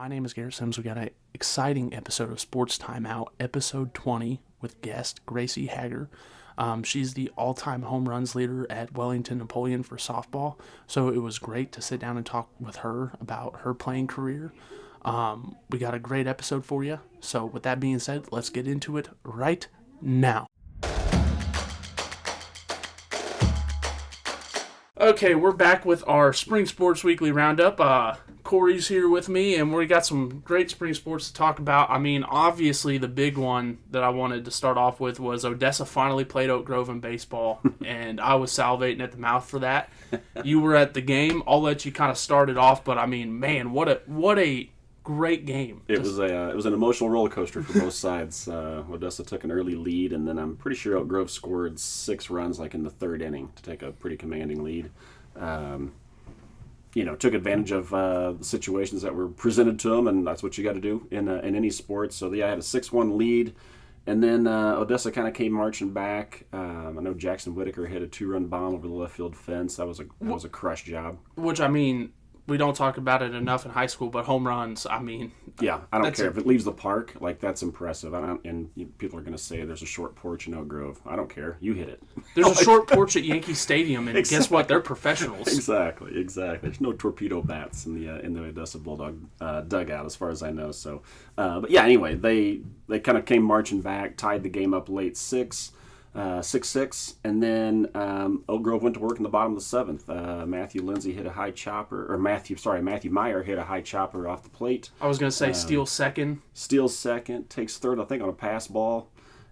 My name is Garrett Sims. We got an exciting episode of Sports Timeout, episode 20, with guest Gracie Hager. She's the all-time home runs leader at Wellington Napoleon for softball, so it was great to sit down and talk with her about her playing career. We got a great episode for you, so with that being said, let's get into it right now. Okay, we're back with our Spring Sports Weekly Roundup. Kory's here with me, and we got some great spring sports to talk about. I mean, obviously, the big one that I wanted to start off with was Odessa finally played Oak Grove in baseball, and I was salivating at the mouth for that. You were at the game. I'll let you kind of start it off, but I mean, man, what a great game. It was an emotional roller coaster for both sides. Odessa took an early lead, and then I'm pretty sure Oak Grove scored 6 runs like in the third inning to take a pretty commanding lead. Took advantage of the situations that were presented to them, and that's what you got to do in any sport. So, I had a 6-1 lead, and then Odessa kind of came marching back. I know Jackson Whitaker hit a 2-run bomb over the left field fence. That was a crush job. Which, I mean, we don't talk about it enough in high school, but home runs, I mean... Yeah, I don't care. If it leaves the park, that's impressive. People are going to say there's a short porch in Oak Grove. I don't care. You hit it. There's a short porch at Yankee Stadium, and Guess what? They're professionals. Exactly. There's no torpedo bats in the Odessa Bulldog dugout, as far as I know. So, anyway, they kind of came marching back, tied the game up late 6-6, and then Oak Grove went to work in the bottom of the 7th. Matthew Lindsay hit a high chopper, Matthew Meyer hit a high chopper off the plate. I was going to say steals second, takes third, I think, on a pass ball,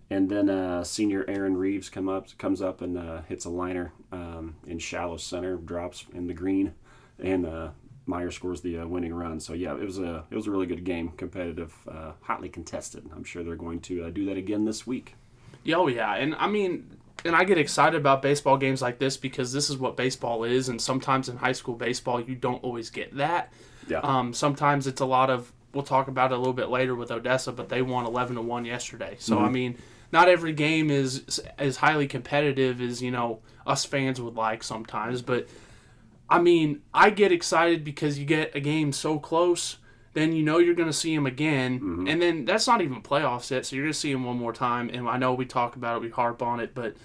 and then senior Aaron Reeves comes up and hits a liner in shallow center, drops in the green, and Meyer scores the winning run. So it was a really good game, competitive, hotly contested. I'm sure they're going to do that again this week. Oh, yeah. And I get excited about baseball games like this because this is what baseball is, and sometimes in high school baseball you don't always get that. Yeah. Sometimes it's a lot of, we'll talk about it a little bit later with Odessa, but they won 11-1 yesterday. So, I mean, not every game is as highly competitive as, us fans would like sometimes. But, I mean, I get excited because you get a game so close, then you're going to see him again. And then that's not even playoffs yet, so you're going to see him one more time. And I know we talk about it, we harp on it, but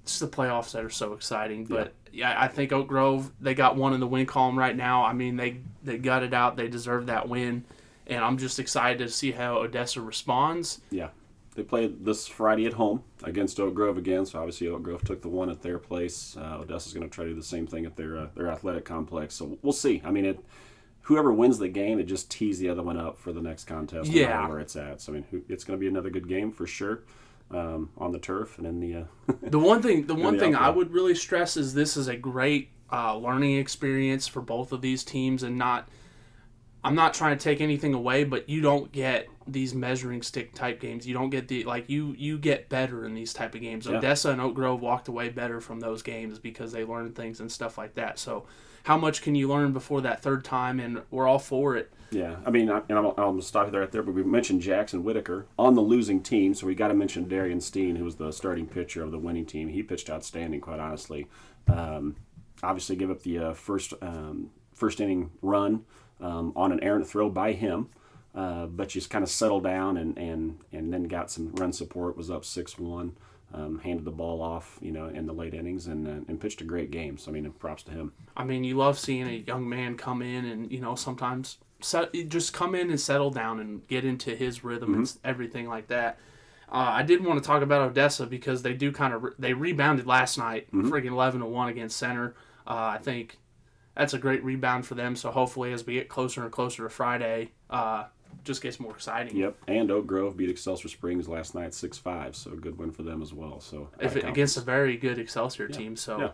it's the playoffs that are so exciting. But, I think Oak Grove, they got one in the win column right now. I mean, they got it out. They deserve that win. And I'm just excited to see how Odessa responds. Yeah. They play this Friday at home against Oak Grove again, so obviously Oak Grove took the one at their place. Odessa's going to try to do the same thing at their athletic complex. So we'll see. I mean, whoever wins the game, it just tees the other one up for the next contest, no matter where it's at. So, I mean, it's going to be another good game for sure on the turf and in the. The one thing I would really stress is this is a great learning experience for both of these teams, and I'm not trying to take anything away, but you don't get these measuring stick type games. You don't get you get better in these type of games. Yeah. Odessa and Oak Grove walked away better from those games because they learned things and stuff like that. So, how much can you learn before that third time? And we're all for it. Yeah, I mean, I'll stop you right there, but we mentioned Jackson Whitaker on the losing team, so we got to mention Darian Steen, who was the starting pitcher of the winning team. He pitched outstanding, quite honestly. Obviously, gave up the first inning run on an errant throw by him, but just kind of settled down and then got some run support. Was up 6-1. Handed the ball off, in the late innings and pitched a great game. So, I mean, props to him. I mean, you love seeing a young man come in and, sometimes just come in and settle down and get into his rhythm and everything like that. I did want to talk about Odessa because they they rebounded last night, friggin' 11-1 against Center. I think that's a great rebound for them. So, hopefully, as we get closer and closer to Friday, just gets more exciting. Yep, and Oak Grove beat Excelsior Springs last night 6-5, so a good win for them as well. So against a very good Excelsior team, so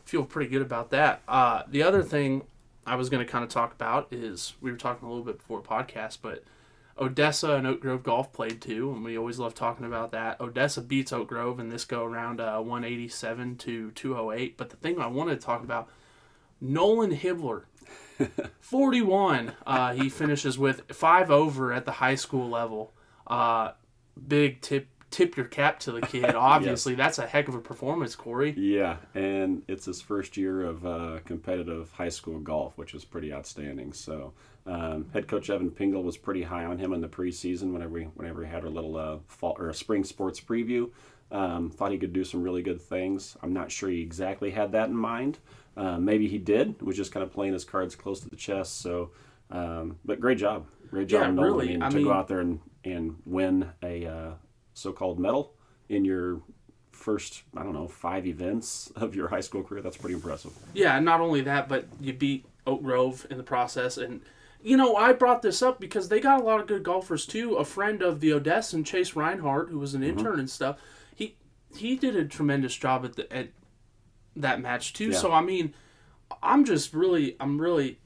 feel pretty good about that. The other thing I was going to kind of talk about is we were talking a little bit before podcast, but Odessa and Oak Grove golf played too, and we always love talking about that. Odessa beats Oak Grove in this go around 187-208. But the thing I wanted to talk about, Nolan Hibbler. 41. He finishes with 5 over at the high school level. Big tip your cap to the kid. Obviously, That's a heck of a performance, Kory. Yeah, and it's his first year of competitive high school golf, which is pretty outstanding. So, head coach Evan Pingle was pretty high on him in the preseason whenever he had our little fall or spring sports preview. Thought he could do some really good things. I'm not sure he exactly had that in mind. Maybe he did. Was just kind of playing his cards close to the chest. So, but great job. Great job, Nolan. Really. To go out there and win a so-called medal in your first, 5 events of your high school career, that's pretty impressive. Yeah, and not only that, but you beat Oak Grove in the process. And, I brought this up because they got a lot of good golfers, too. A friend of the Odessan, Chase Reinhardt, who was an intern and stuff, he did a tremendous job at that match, too. Yeah. So, I'm really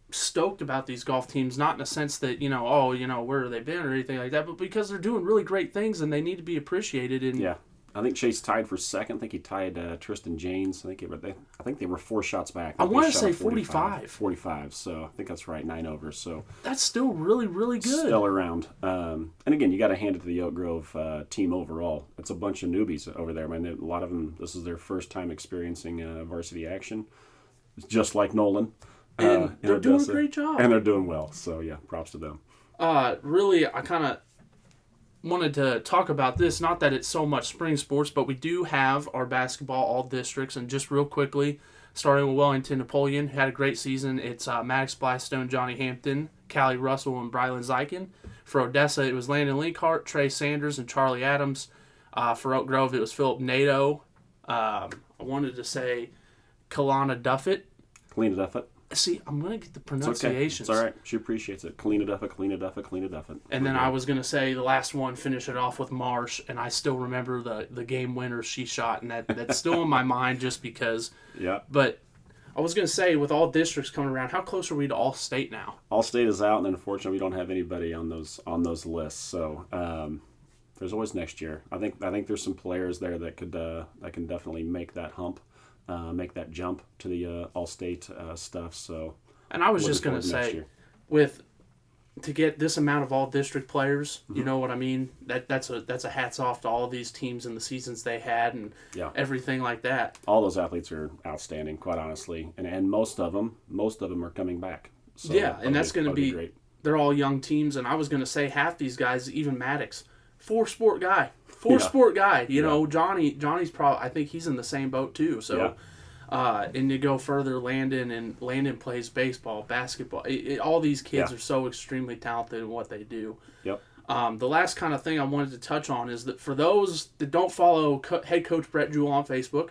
stoked about these golf teams, not in a sense that, where have they been or anything like that, but because they're doing really great things and they need to be appreciated. And yeah, I think Chase tied for second. I think he tied Tristan Janes. I think they were 4 shots back. I want to say 45. 45, so I think that's right, 9 over. So that's still really, really good. Still around. And again, you got to hand it to the Oak Grove team overall. It's a bunch of newbies over there. A lot of them, this is their first time experiencing varsity action. It's just like Nolan. And they're doing a great job. And they're doing well. So, yeah, props to them. Really, I kind of wanted to talk about this. Not that it's so much spring sports, but we do have our basketball all districts. And just real quickly, starting with Wellington Napoleon, had a great season. It's Maddox Blystone, Johnny Hampton, Callie Russell, and Brylan Zyken. For Odessa, it was Landon Linkhart, Trey Sanders, and Charlie Adams. For Oak Grove, it was Philip Nato. I wanted to say Kalana Duffett. Kalina Duffett. See, I'm going to get the pronunciations. It's all right. She appreciates it. Kalina Duffett. And then I was going to say the last one, finish it off with Marsh, and I still remember the game winner she shot, and that's still in my mind just because. Yeah. But I was going to say, with all districts coming around, how close are we to All-State now? All-State is out, and unfortunately we don't have anybody on those lists. So there's always next year. I think there's some players there that can definitely make that hump. Make that jump to the all-state stuff. So, and I was just going to say, to get this amount of all-district players, you know what I mean? That's a hats off to all of these teams and the seasons they had and everything like that. All those athletes are outstanding, quite honestly, and most of them are coming back. So and that's going to be great. They're all young teams, and I was going to say half these guys, even Maddox, four-sport guy. You know, Johnny's probably, I think he's in the same boat too. So, and to go further, Landon plays baseball, basketball. All these kids are so extremely talented in what they do. Yep. The last kind of thing I wanted to touch on is that for those that don't follow head coach Brett Jewell on Facebook,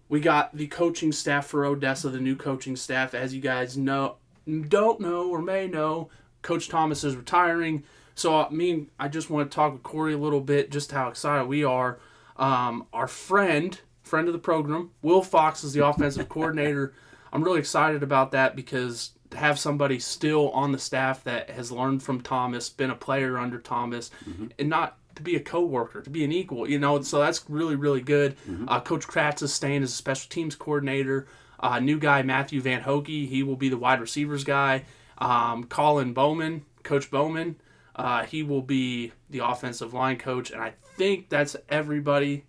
we got the coaching staff for Odessa, the new coaching staff. As you guys don't know or may know, Coach Thomas is retiring. So, I just want to talk with Kory a little bit, just how excited we are. Our friend of the program, Will Fox, is the offensive coordinator. I'm really excited about that because to have somebody still on the staff that has learned from Thomas, been a player under Thomas, and not to be a co-worker, to be an equal, so that's really, really good. Coach Kratz is staying as a special teams coordinator. New guy, Matthew Van Hoge, he will be the wide receivers guy. Colin Bowman, Coach Bowman, he will be the offensive line coach, and I think that's everybody.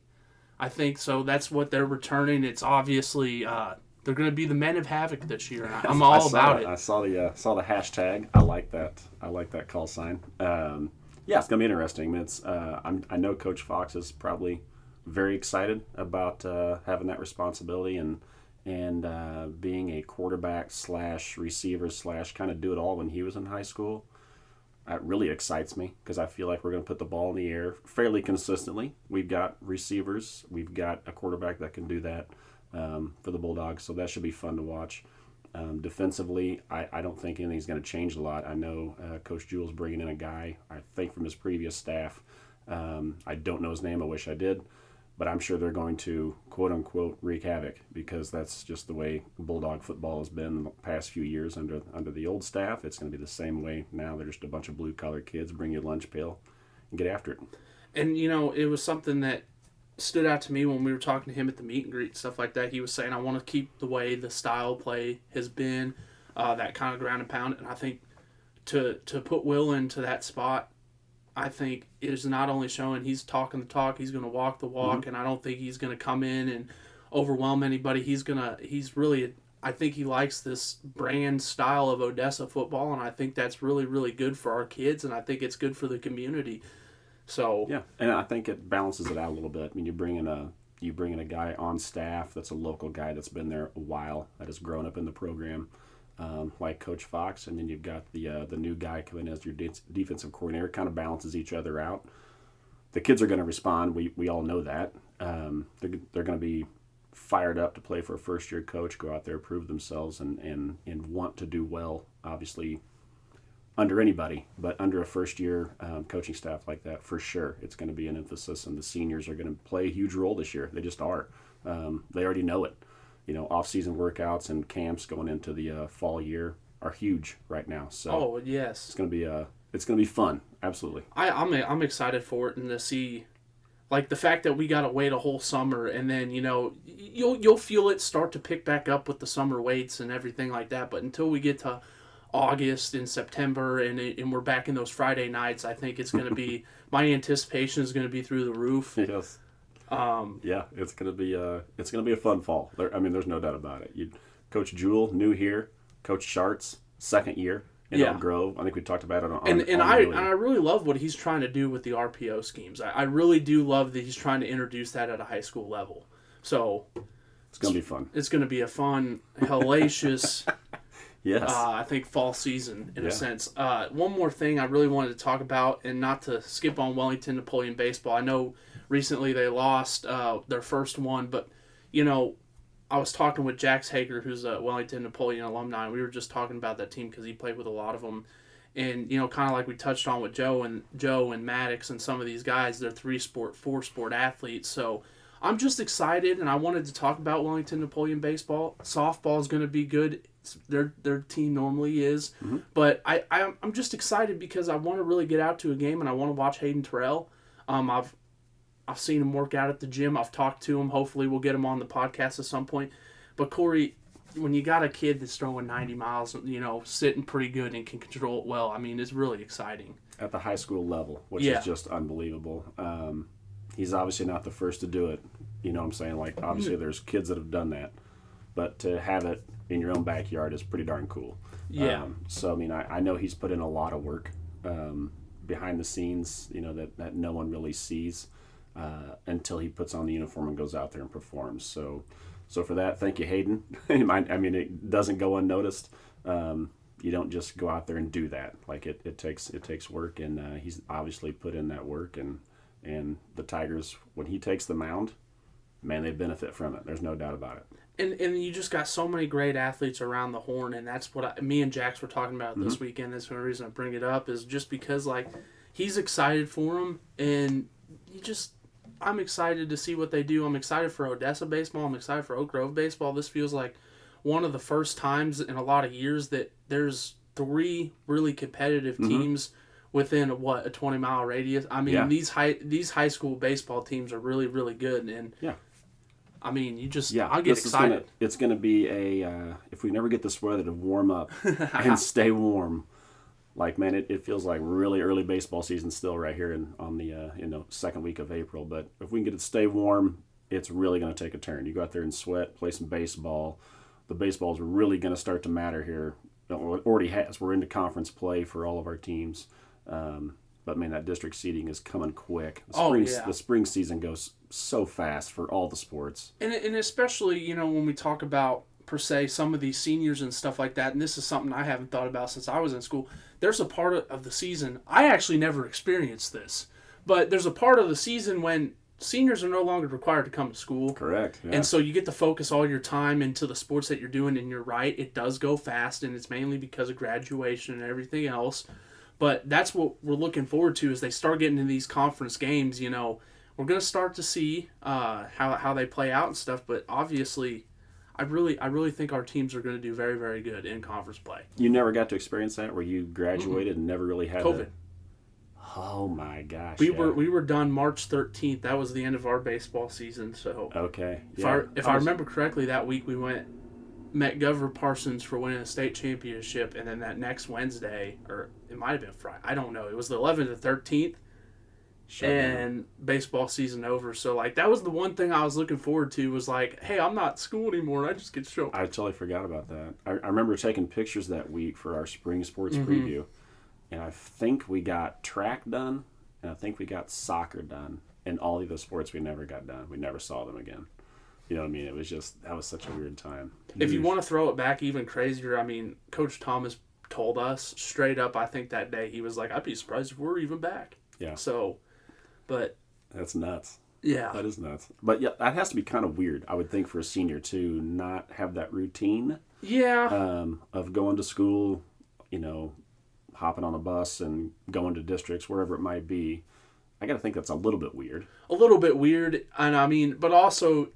I think so. That's what they're returning. It's obviously they're going to be the Men of Havoc this year. I'm all about it. I saw the hashtag. I like that. I like that call sign. It's going to be interesting. I know Coach Fox is probably very excited about having that responsibility and being a quarterback / receiver / kind of do it all when he was in high school. That really excites me because I feel like we're going to put the ball in the air fairly consistently. We've got receivers. We've got a quarterback that can do that for the Bulldogs, so that should be fun to watch. Defensively, I don't think anything's going to change a lot. I know Coach Jewell's bringing in a guy, I think, from his previous staff. I don't know his name. I wish I did. But I'm sure they're going to, quote-unquote, wreak havoc because that's just the way Bulldog football has been the past few years under the old staff. It's going to be the same way now. They're just a bunch of blue-collar kids. Bring your lunch pail and get after it. And, it was something that stood out to me when we were talking to him at the meet and greet, stuff like that. He was saying, I want to keep the way the style play has been, that kind of ground and pound. And I think to put Will into that spot, I think, is not only showing he's talking the talk, he's going to walk the walk, Mm-hmm. and I don't think he's going to come in and overwhelm anybody. He's really, I think he likes this brand style of Odessa football, and I think that's really, really good for our kids, and I think it's good for the community. So Yeah, and I think it balances it out a little bit. I mean, you bring in a guy on staff that's a local guy that's been there a while, that has grown up in the program, like Coach Fox, and then you've got the new guy coming in as your defensive coordinator. Kind of balances each other out. The kids are going to respond. We all know that. They're going to be fired up to play for a first year coach, go out there, prove themselves, and want to do well. Obviously, under anybody, but under a first-year coaching staff like that, for sure, it's going to be an emphasis, and the seniors are going to play a huge role this year. They just are. They already know it. Off-season workouts and camps going into the fall year are huge right now. So oh yes, it's going to be fun. Absolutely. I'm excited for it, and to see, like, the fact that we got to wait a whole summer, and then you'll feel it start to pick back up with the summer weights and everything like that. But until we get to August and September, and we're back in those Friday nights, I think it's going to be my anticipation is going to be through the roof. Yes. Yeah, it's going to be a fun fall. There's no doubt about it. Coach Jewell, new here. Coach Schartz, second year in Elk Grove. I think we talked about it I really love what he's trying to do with the RPO schemes. I really do love that he's trying to introduce that at a high school level. So it's going to be fun. It's going to be a fun, hellacious. Yes. I think fall season in a sense. One more thing I really wanted to talk about, and not to skip on Wellington Napoleon baseball. I know recently they lost their first one, but I was talking with Gracie Hager, who's a Wellington Napoleon alumni, and we were just talking about that team because he played with a lot of them. And kind of like we touched on with Joe and Maddox and some of these guys, they're 3-sport, 4-sport athletes. So I'm just excited, and I wanted to talk about Wellington Napoleon baseball. Softball is going to be good. Their team normally is, but I'm just excited because I want to really get out to a game, and I want to watch Hayden Terrell. I've seen him work out at the gym. I've talked to him. Hopefully, we'll get him on the podcast at some point. But Kory, when you got a kid that's throwing 90 miles, sitting pretty good and can control it well, it's really exciting at the high school level, which is just unbelievable. He's obviously not the first to do it. You know what I'm saying? Like, obviously, there's kids that have done that, but to have it in your own backyard is pretty darn cool. Yeah. I know he's put in a lot of work behind the scenes, that no one really sees until he puts on the uniform and goes out there and performs. So for that, thank you, Hayden. It doesn't go unnoticed. You don't just go out there and do that. Like, it takes work, and he's obviously put in that work. And the Tigers, when he takes the mound, man, they benefit from it. There's no doubt about it. And you just got so many great athletes around the horn, and that's what me and Jax were talking about this weekend. That's the reason I bring it up, is just because, like, he's excited for him, and I'm excited to see what they do. I'm excited for Odessa baseball. I'm excited for Oak Grove baseball. This feels like one of the first times in a lot of years that there's 3 really competitive teams within a 20-mile radius. These high school baseball teams are really, really good, and I get excited. It's going to be if we never get this weather to warm up and stay warm, like, man, it feels like really early baseball season still right here on the second week of April. But if we can get it to stay warm, it's really going to take a turn. You go out there and sweat, play some baseball. The baseball's really going to start to matter here. It already has. We're into conference play for all of our teams. But, man, that district seeding is coming quick. The spring season goes so fast for all the sports. And especially, when we talk about, per se, some of these seniors and stuff like that, and this is something I haven't thought about since I was in school, there's a part of the season, I actually never experienced this, but there's a part of the season when seniors are no longer required to come to school. Correct. Yeah. And so you get to focus all your time into the sports that you're doing, and you're right, it does go fast, and it's mainly because of graduation and everything else. But that's what we're looking forward to as they start getting into these conference games. We're going to start to see how they play out and stuff. But obviously, I really think our teams are going to do very, very good in conference play. You never got to experience that, where you graduated and never really had COVID. Oh my gosh! We were done March 13th. That was the end of our baseball season. So okay. If I remember correctly, that week we met Governor Parsons for winning a state championship, and then that next Wednesday, or it might have been Friday, I don't know. It was the 11th or 13th. and baseball season over. So, like, that was the one thing I was looking forward to was, like, hey, I'm not at school anymore. And I just get to show up. I totally forgot about that. I remember taking pictures that week for our spring sports preview. And I think we got track done, and I think we got soccer done. And all of the sports we never got done. We never saw them again. You know what I mean? It was just, that was such a weird time. If you want to throw it back even crazier, I mean, Coach Thomas told us straight up, I think that day, he was like, I'd be surprised if we're even back. Yeah. So, but. That's nuts. Yeah. That is nuts. But yeah, that has to be kind of weird, I would think, for a senior to not have that routine. Yeah. Of going to school, hopping on a bus and going to districts, wherever it might be. I got to think that's a little bit weird. A little bit weird. And I mean, but also,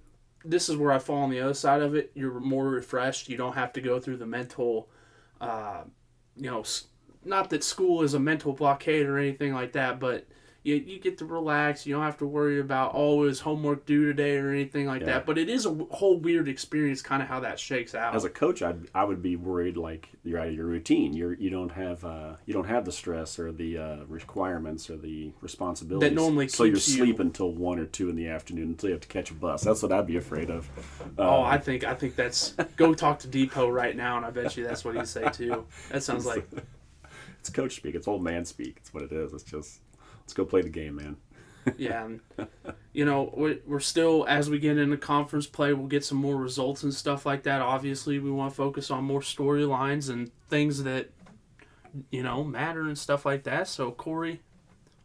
this is where I fall on the other side of it. You're more refreshed. You don't have to go through the mental, not that school is a mental blockade or anything like that, but you get to relax. You don't have to worry about, is homework due today or anything like that. But it is a whole weird experience, kind of how that shakes out. As a coach, I would be worried, like, you're out of your routine. You don't have the stress or the requirements or the responsibilities that normally keeps so you're sleeping until 1 or 2 in the afternoon until you have to catch a bus. That's what I'd be afraid of. I think that's go talk to Depot right now, and I bet you that's what he'd say too. That sounds like it's coach speak. It's old man speak. It's what it is. It's just, let's go play the game, man. Yeah, and, we're still, as we get into conference play, we'll get some more results and stuff like that. Obviously, we want to focus on more storylines and things that, matter and stuff like that. So, Kory,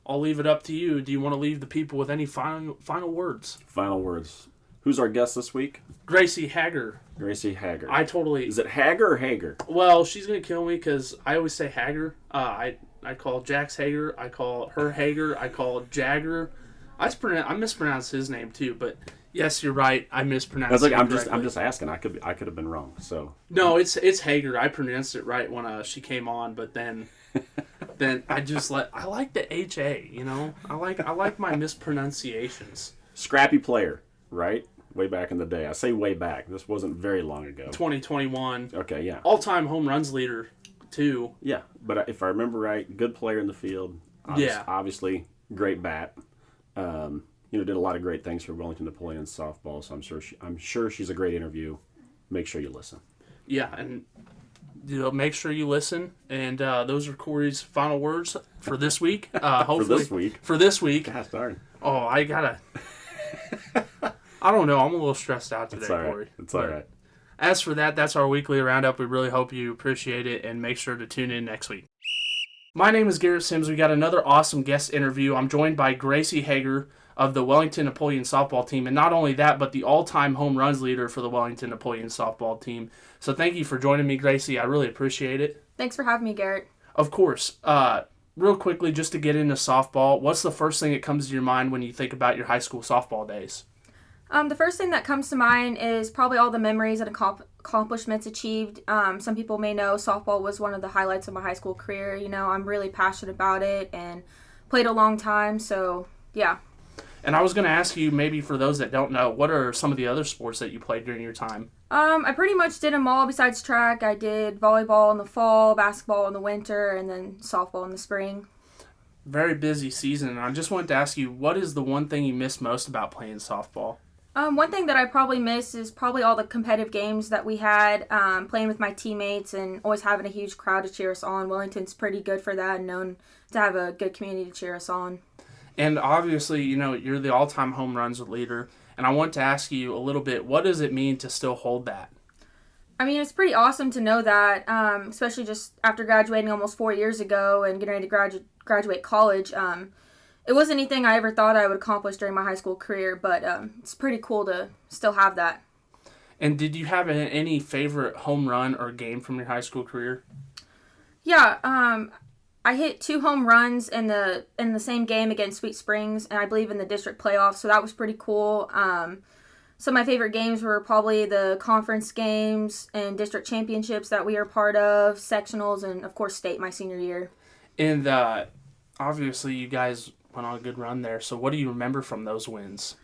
I'll leave it up to you. Do you want to leave the people with any final words? Final words. Who's our guest this week? Gracie Hager. Gracie Hager. Is it Hager or Hager? Well, she's going to kill me because I always say Hager. I call Jax Hager. I call her Hager. I call Jagger. I mispronounce his name too, but yes, you're right. I mispronounced it. I'm just asking. I could have been wrong. So no, it's Hager. I pronounced it right when she came on, but then I like the HA. I like my mispronunciations. Scrappy player, right? Way back in the day. I say way back. This wasn't very long ago. 2021. Okay, yeah. All-time home runs leader, too. Yeah, but if I remember right, good player in the field. Obviously, great bat. Did a lot of great things for Wellington Napoleon softball, so I'm sure she's a great interview. Make sure you listen. Yeah, and make sure you listen. And those are Kory's final words for this week. Hopefully, For this week. Gosh darn. Oh, I gotta... I don't know. I'm a little stressed out today, Kory. It's all right. As for that, that's our weekly roundup. We really hope you appreciate it, and make sure to tune in next week. My name is Garrett Sims. We got another awesome guest interview. I'm joined by Gracie Hager of the Wellington Napoleon softball team, and not only that, but the all-time home runs leader for the Wellington Napoleon softball team. So thank you for joining me, Gracie. I really appreciate it. Thanks for having me, Garrett. Of course. Real quickly, just to get into softball, what's the first thing that comes to your mind when you think about your high school softball days? The first thing that comes to mind is probably all the memories and accomplishments achieved. Some people may know softball was one of the highlights of my high school career. I'm really passionate about it and played a long time, so yeah. And I was going to ask you, maybe for those that don't know, what are some of the other sports that you played during your time? I pretty much did them all besides track. I did volleyball in the fall, basketball in the winter, and then softball in the spring. Very busy season, and I just wanted to ask you, what is the one thing you miss most about playing softball? One thing that I probably miss is probably all the competitive games that we had, playing with my teammates and always having a huge crowd to cheer us on. Wellington's pretty good for that and known to have a good community to cheer us on. And obviously, you're the all-time home runs leader, and I want to ask you a little bit, what does it mean to still hold that? I mean, it's pretty awesome to know that, especially just after graduating almost 4 years ago and getting ready to graduate college. It wasn't anything I ever thought I would accomplish during my high school career, but it's pretty cool to still have that. And did you have any favorite home run or game from your high school career? Yeah, I hit 2 home runs in the same game against Sweet Springs, and I believe in the district playoffs, so that was pretty cool. Some of my favorite games were probably the conference games and district championships that we were part of, sectionals, and, of course, state my senior year. And obviously you guys went on a good run there, so what do you remember from those wins?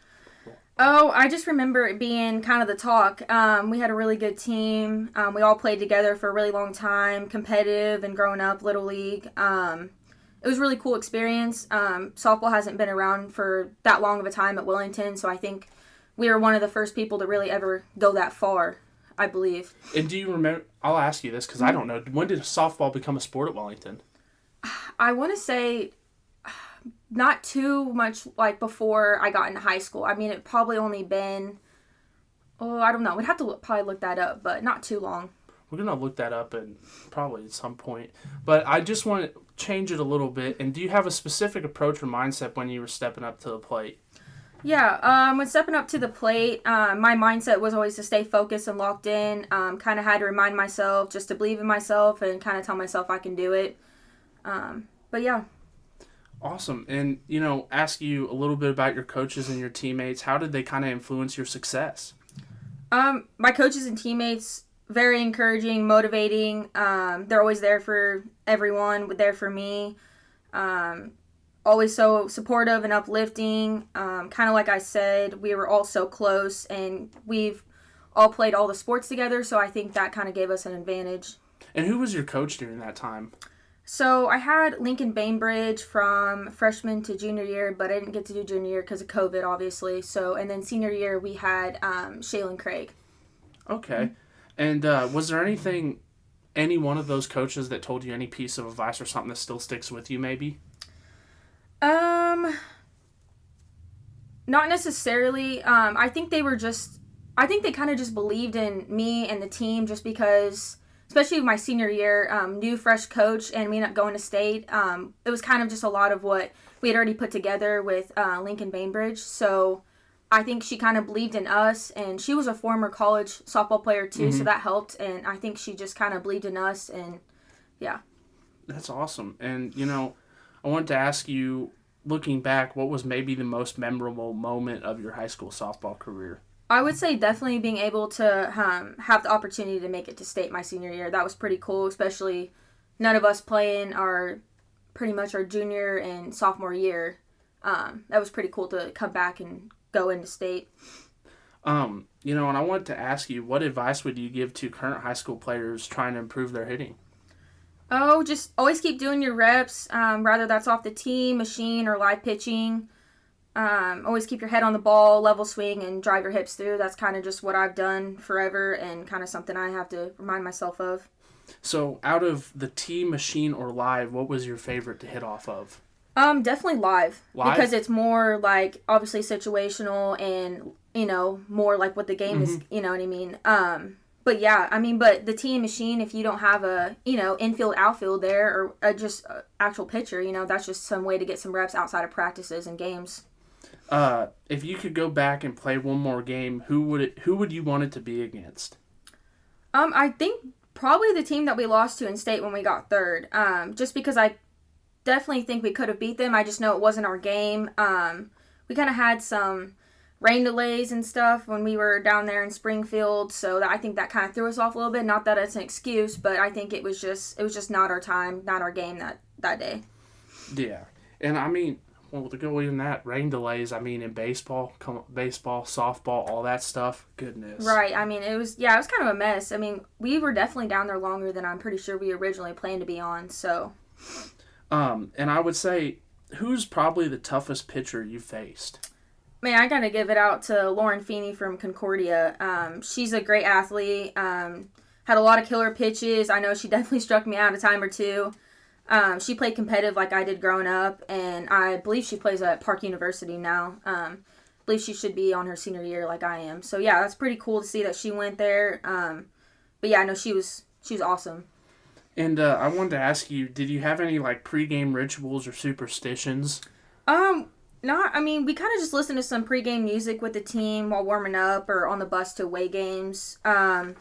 Oh, I just remember it being kind of the talk. We had a really good team. We all played together for a really long time, competitive and growing up, Little League. it was a really cool experience. Softball hasn't been around for that long of a time at Wellington, so I think we were one of the first people to really ever go that far, I believe. And do you remember, I'll ask you this because I don't know, when did softball become a sport at Wellington? I want to say not too much like before I got into high school. I mean, it probably only been, I don't know. We'd have to probably look that up, but not too long. We're going to look that up probably at some point. But I just want to change it a little bit. And do you have a specific approach or mindset when you were stepping up to the plate? Yeah, when stepping up to the plate, my mindset was always to stay focused and locked in. Kind of had to remind myself just to believe in myself and kind of tell myself I can do it. But yeah. Awesome. And, ask you a little bit about your coaches and your teammates. How did they kind of influence your success? My coaches and teammates, very encouraging, motivating. They're always there for everyone, there for me. Always so supportive and uplifting. Kind of like I said, we were all so close, and we've all played all the sports together, so I think that kind of gave us an advantage. And who was your coach during that time? So I had Lincoln Bainbridge from freshman to junior year, but I didn't get to do junior year because of COVID, obviously. And then senior year we had Shaylin Craig. Okay. And was there any one of those coaches that told you any piece of advice or something that still sticks with you, maybe? Not necessarily. I think they kind of just believed in me and the team just because, especially my senior year, new fresh coach and me not going to state. It was kind of just a lot of what we had already put together with Lincoln Bainbridge. So I think she kind of believed in us, and she was a former college softball player too, so that helped. And I think she just kind of believed in us, and yeah. That's awesome. And, I wanted to ask you, looking back, what was maybe the most memorable moment of your high school softball career? I would say definitely being able to have the opportunity to make it to state my senior year. That was pretty cool, especially none of us playing pretty much our junior and sophomore year. That was pretty cool to come back and go into state. And I wanted to ask you, what advice would you give to current high school players trying to improve their hitting? Oh, just always keep doing your reps, whether that's off the tee, machine, or live pitching. Always keep your head on the ball, level swing, and drive your hips through. That's kind of just what I've done forever and kind of something I have to remind myself of. So out of the tee, machine, or live, what was your favorite to hit off of? Definitely live. Live? Because it's more like obviously situational and, more like what the game is, you know what I mean? But yeah, but the tee and machine, if you don't have a, infield, outfield there or just actual pitcher, that's just some way to get some reps outside of practices and games. If you could go back and play one more game, who would you want it to be against? I think probably the team that we lost to in state when we got third. Just because I definitely think we could have beat them. I just know it wasn't our game. We kind of had some rain delays and stuff when we were down there in Springfield, so I think that kind of threw us off a little bit. Not that it's an excuse, but I think it was just not our time, not our game that day. Yeah, and to go in that, rain delays, in baseball, softball, all that stuff, goodness. Right, it was kind of a mess. We were definitely down there longer than I'm pretty sure we originally planned to be on, so. And I would say, who's probably the toughest pitcher you faced? Man, I gotta give it out to Lauren Feeney from Concordia. She's a great athlete, had a lot of killer pitches. I know she definitely struck me out a time or two. She played competitive like I did growing up, and I believe she plays at Park University now. I believe she should be on her senior year like I am. So yeah, that's pretty cool to see that she went there. But yeah, I know she was awesome. And I wanted to ask you, did you have any pregame rituals or superstitions? We kind of just listened to some pregame music with the team while warming up or on the bus to away games. I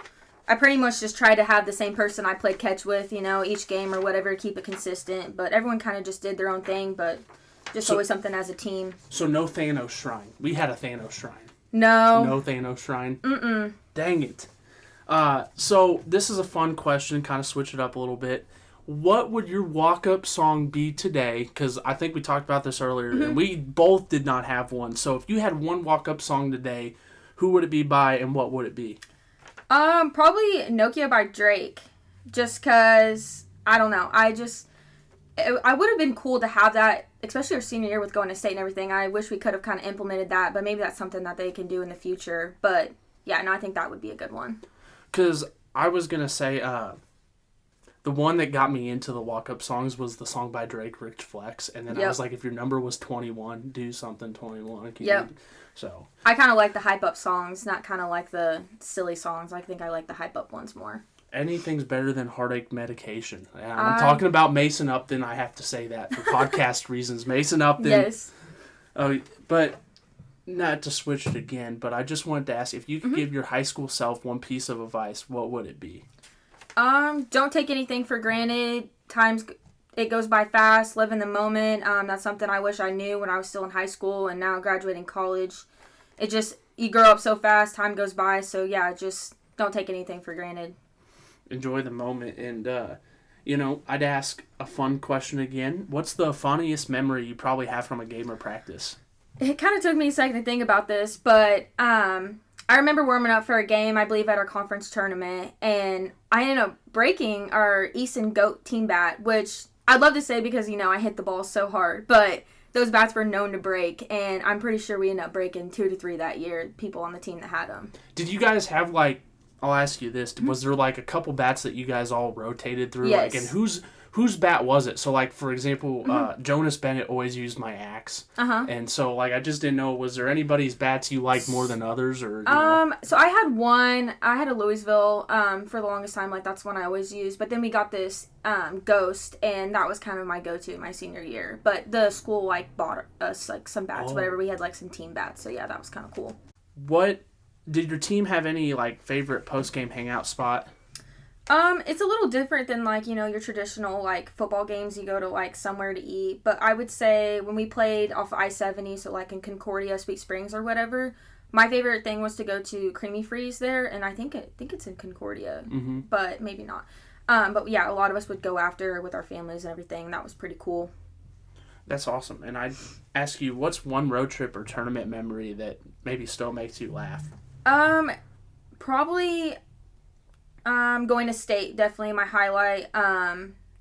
pretty much just tried to have the same person I played catch with, each game or whatever, keep it consistent. But everyone kind of just did their own thing, but always something as a team. So no Thanos shrine. We had a Thanos shrine. No. No Thanos shrine? Mm-mm. Dang it. So this is a fun question, kind of switch it up a little bit. What would your walk-up song be today? Because I think we talked about this earlier, and we both did not have one. So if you had one walk-up song today, who would it be by, and what would it be? Probably Nokia by Drake. Just because, I don't know. I would have been cool to have that, especially our senior year with going to state and everything. I wish we could have kind of implemented that, but maybe that's something that they can do in the future. But yeah, no, I think that would be a good one. Because I was going to say, the one that got me into the walk-up songs was the song by Drake, Rich Flex. And then I was like, if your number was 21, do something 21. So I kind of like the hype-up songs, not kind of like the silly songs. I think I like the hype-up ones more. Anything's better than heartache medication. I'm talking about Mason Upton. I have to say that for podcast reasons. Mason Upton. Yes. But not to switch it again, but I just wanted to ask, if you could give your high school self one piece of advice, what would it be? Don't take anything for granted. It goes by fast. Live in the moment. That's something I wish I knew when I was still in high school and now graduating college. You grow up so fast, time goes by. So yeah, just don't take anything for granted. Enjoy the moment. And, I'd ask a fun question again. What's the funniest memory you probably have from a game or practice? It kind of took me a second to think about this, but I remember warming up for a game, I believe, at our conference tournament, and I ended up breaking our Easton Goat team bat, which I'd love to say because, I hit the ball so hard, but those bats were known to break, and I'm pretty sure we ended up breaking 2 to 3 that year, people on the team that had them. Did you guys have, I'll ask you this, was there, a couple bats that you guys all rotated through? Yes. And whose bat was it? So, for example, Jonas Bennett always used my axe. And so, I just didn't know, was there anybody's bats you liked more than others? Or So I had one. I had a Louisville for the longest time. That's one I always used. But then we got this Ghost, and that was kind of my go-to my senior year. But the school, bought us, some bats, whatever. We had, some team bats. So, yeah, that was kind of cool. What... Did your team have any, favorite post-game hangout spot? It's a little different than, your traditional, football games. You go to, somewhere to eat. But I would say when we played off I-70, so, in Concordia, Sweet Springs, or whatever, my favorite thing was to go to Creamy Freeze there. And I think it's in Concordia, but maybe not. But, yeah, a lot of us would go after with our families and everything. That was pretty cool. That's awesome. And I'd ask you, what's one road trip or tournament memory that maybe still makes you laugh? Probably going to state, definitely my highlight.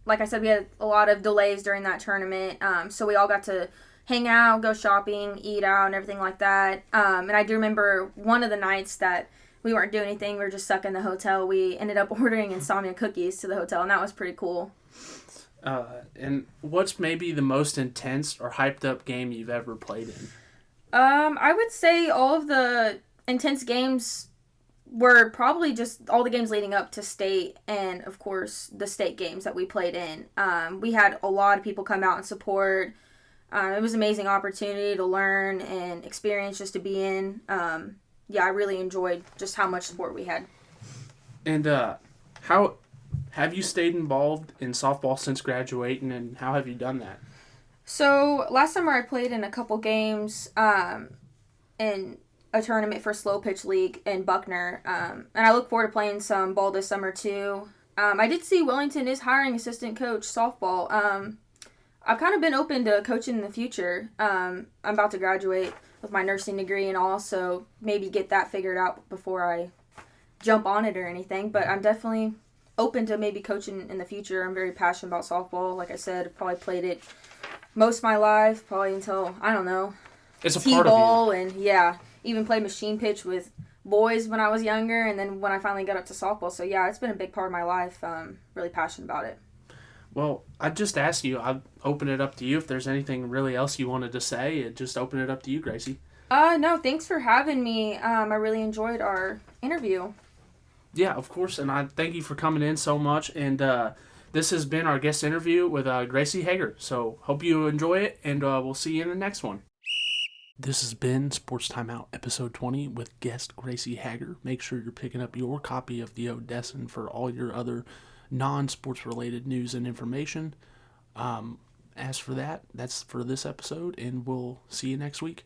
Like I said, we had a lot of delays during that tournament, so we all got to hang out, go shopping, eat out, and everything like that. And I do remember one of the nights that we weren't doing anything, we were just stuck in the hotel. We ended up ordering insomnia cookies to the hotel, and that was pretty cool. And what's maybe the most intense or hyped up game you've ever played in? I would say all of the intense games were probably just all the games leading up to state, and of course the state games that we played in. We had a lot of people come out and support. It was an amazing opportunity to learn and experience just to be in. I really enjoyed just how much support we had. And how have you stayed involved in softball since graduating, and how have you done that? So last summer I played in a couple games in a tournament for Slow Pitch League in Buckner, and I look forward to playing some ball this summer too. I did see Wellington is hiring assistant coach softball. I've kind of been open to coaching in the future. I'm about to graduate with my nursing degree and all, so maybe get that figured out before I jump on it or anything, but I'm definitely open to maybe coaching in the future. I'm very passionate about softball. Like I said, I've probably played it most of my life, probably until, I don't know, it's a part of you. And yeah, even played machine pitch with boys when I was younger, and then when I finally got up to softball. So yeah, it's been a big part of my life. Really passionate about it. Well, I'd just ask you, I'd open it up to you if there's anything really else you wanted to say. I'd just open it up to you, Gracie. No, thanks for having me. I really enjoyed our interview. Yeah, of course, and I thank you for coming in so much. And this has been our guest interview with Gracie Hager. So hope you enjoy it, and we'll see you in the next one. This has been Sports Timeout, episode 20, with guest Gracie Hager. Make sure you're picking up your copy of the Odessan for all your other non-sports related news and information. As for that, that's for this episode, and we'll see you next week.